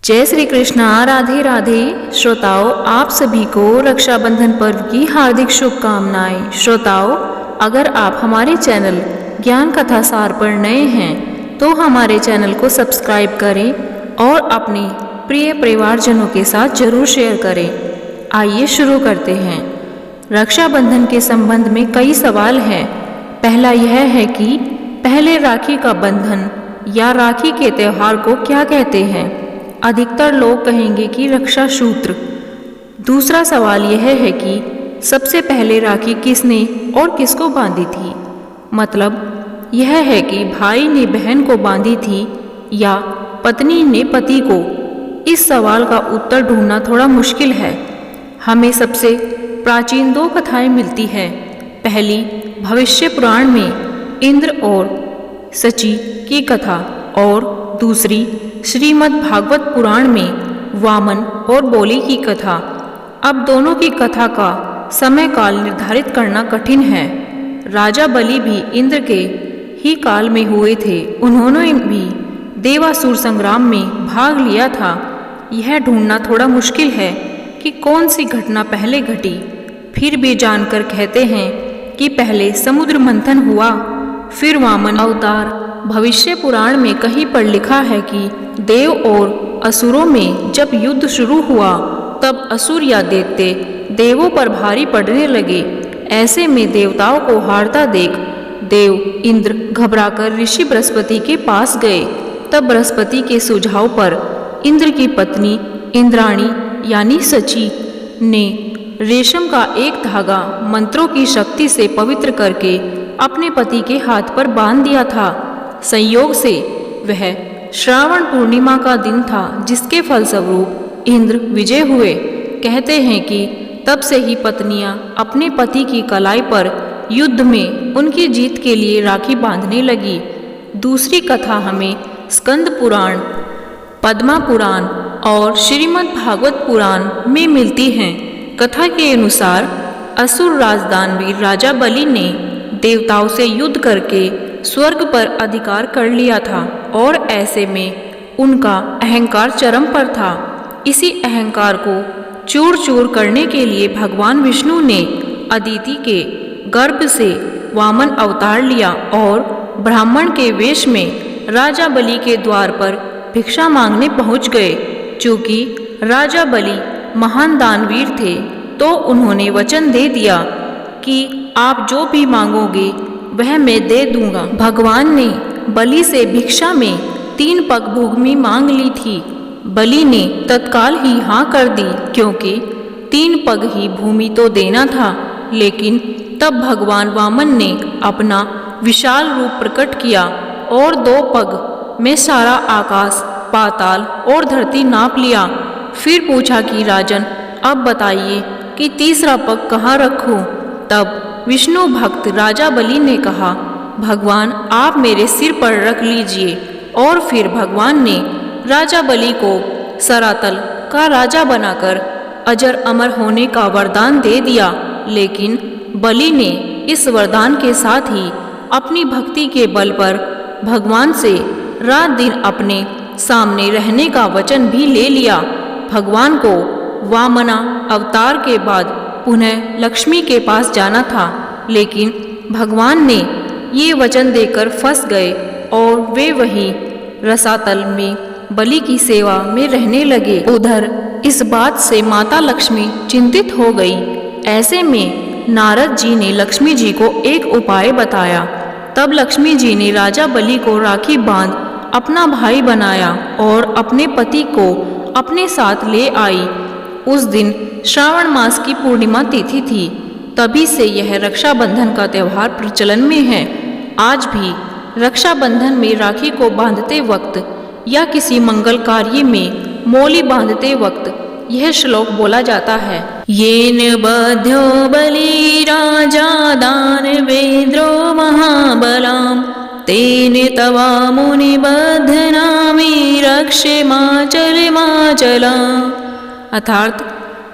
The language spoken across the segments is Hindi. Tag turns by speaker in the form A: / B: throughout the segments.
A: जय श्री कृष्णा। राधे राधे। श्रोताओं, आप सभी को रक्षाबंधन पर्व की हार्दिक शुभकामनाएं। श्रोताओं, अगर आप हमारे चैनल ज्ञान कथा सार पर नए हैं तो हमारे चैनल को सब्सक्राइब करें और अपने प्रिय परिवारजनों के साथ जरूर शेयर करें। आइए शुरू करते हैं। रक्षाबंधन के संबंध में कई सवाल हैं। पहला यह है कि पहले राखी का बंधन या राखी के त्यौहार को क्या कहते हैं। अधिकतर लोग कहेंगे कि रक्षा सूत्र। दूसरा सवाल यह है कि सबसे पहले राखी किसने और किसको बांधी थी। मतलब यह है कि भाई ने बहन को बांधी थी या पत्नी ने पति को। इस सवाल का उत्तर ढूंढना थोड़ा मुश्किल है। हमें सबसे प्राचीन दो कथाएं मिलती हैं। पहली भविष्य पुराण में इंद्र और सची की कथा और दूसरी श्रीमद् भागवत पुराण में वामन और बोली की कथा। अब दोनों की कथा का समय काल निर्धारित करना कठिन है। राजा बलि भी इंद्र के ही काल में हुए थे। उन्होंने भी देवासुर संग्राम में भाग लिया था। यह ढूंढना थोड़ा मुश्किल है कि कौन सी घटना पहले घटी। फिर भी जानकर कहते हैं कि पहले समुद्र मंथन हुआ, फिर वामन अवतार। भविष्य पुराण में कहीं पर लिखा है कि देव और असुरों में जब युद्ध शुरू हुआ तब असुर या दैत्य देवों पर भारी पड़ने लगे। ऐसे में देवताओं को हारता देख देव इंद्र घबराकर ऋषि बृहस्पति के पास गए। तब बृहस्पति के सुझाव पर इंद्र की पत्नी इंद्राणी यानी सची ने रेशम का एक धागा मंत्रों की शक्ति से पवित्र करके अपने पति के हाथ पर बांध दिया था। संयोग से वह श्रावण पूर्णिमा का दिन था, जिसके फलस्वरूप इंद्र विजय हुए। कहते हैं कि तब से ही पत्नियां अपने पति की कलाई पर युद्ध में उनकी जीत के लिए राखी बांधने लगी। दूसरी कथा हमें स्कंद पुराण, पद्मा पुराण और श्रीमद् भागवत पुराण में मिलती हैं। कथा के अनुसार असुर राजदानवीर राजा बलि ने देवताओं से युद्ध करके स्वर्ग पर अधिकार कर लिया था और ऐसे में उनका अहंकार चरम पर था। इसी अहंकार को चूर चूर करने के लिए भगवान विष्णु ने अदिति के गर्भ से वामन अवतार लिया और ब्राह्मण के वेश में राजा बलि के द्वार पर भिक्षा मांगने पहुंच गए। चूंकि राजा बलि महान दानवीर थे तो उन्होंने वचन दे दिया कि आप जो भी मांगोगे वह मैं दे दूंगा। भगवान ने बलि से भिक्षा में 3 पग भूमि मांग ली थी। बलि ने तत्काल ही हाँ कर दी, क्योंकि 3 पग ही भूमि तो देना था। लेकिन तब भगवान वामन ने अपना विशाल रूप प्रकट किया और 2 पग में सारा आकाश, पाताल और धरती नाप लिया। फिर पूछा कि राजन, अब बताइए कि तीसरा पग कहाँ रखूं। तब विष्णु भक्त राजा बलि ने कहा, भगवान आप मेरे सिर पर रख लीजिए। और फिर भगवान ने राजा बलि को सरातल का राजा बनाकर अजर अमर होने का वरदान दे दिया। लेकिन बलि ने इस वरदान के साथ ही अपनी भक्ति के बल पर भगवान से रात दिन अपने सामने रहने का वचन भी ले लिया। भगवान को वामना अवतार के बाद पुनः लक्ष्मी के पास जाना था, लेकिन भगवान ने ये वचन देकर फंस गए और वे वहीं रसातल में बलि की सेवा में रहने लगे। उधर इस बात से माता लक्ष्मी चिंतित हो गई। ऐसे में नारद जी ने लक्ष्मी जी को एक उपाय बताया। तब लक्ष्मी जी ने राजा बलि को राखी बांध अपना भाई बनाया और अपने पति को अपने साथ ले आई। उस दिन श्रावण मास की पूर्णिमा तिथि थी। तभी से यह रक्षाबंधन का त्यौहार प्रचलन में है। आज भी रक्षाबंधन में राखी को बांधते वक्त या किसी मंगल कार्य में मोली बांधते वक्त यह श्लोक बोला जाता है। येन बध्यो बलि राजा दानवेन्द्रो महाबलाम तेन तवा मुनि बध्नामि रक्षेमाचलमाचला। अर्थात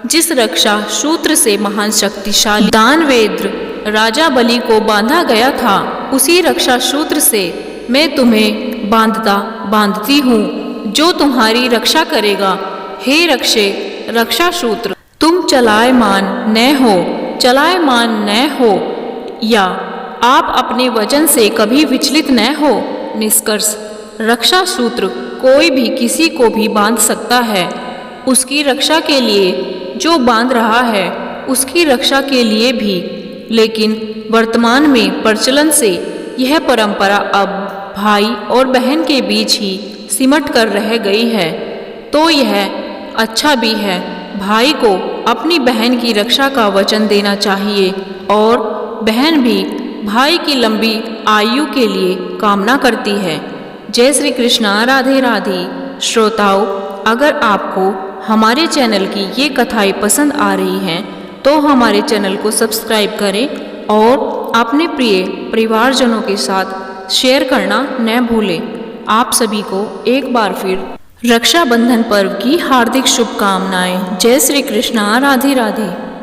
A: जिस रक्षा सूत्र से महान शक्तिशाली दानवेंद्र राजा बलि को बांधा गया था, उसी रक्षा सूत्र से मैं तुम्हें बांधती हूँ। जो तुम्हारी रक्षा करेगा। हे रक्षे रक्षा सूत्र, तुम चलायमान न हो या आप अपने वचन से कभी विचलित न हो। निष्कर्ष, रक्षा सूत्र कोई भी किसी को भी बांध सकता है। उसकी रक्षा के लिए जो बांध रहा है उसकी रक्षा के लिए भी। लेकिन वर्तमान में प्रचलन से यह परंपरा अब भाई और बहन के बीच ही सिमट कर रह गई है। तो यह अच्छा भी है। भाई को अपनी बहन की रक्षा का वचन देना चाहिए और बहन भी भाई की लंबी आयु के लिए कामना करती है। जय श्री कृष्णा। राधे राधे। श्रोताओं, अगर आपको हमारे चैनल की ये कथाएं पसंद आ रही हैं तो हमारे चैनल को सब्सक्राइब करें और अपने प्रिय परिवारजनों के साथ शेयर करना न भूलें। आप सभी को एक बार फिर रक्षाबंधन पर्व की हार्दिक शुभकामनाएं। जय श्री कृष्णा। राधे राधे।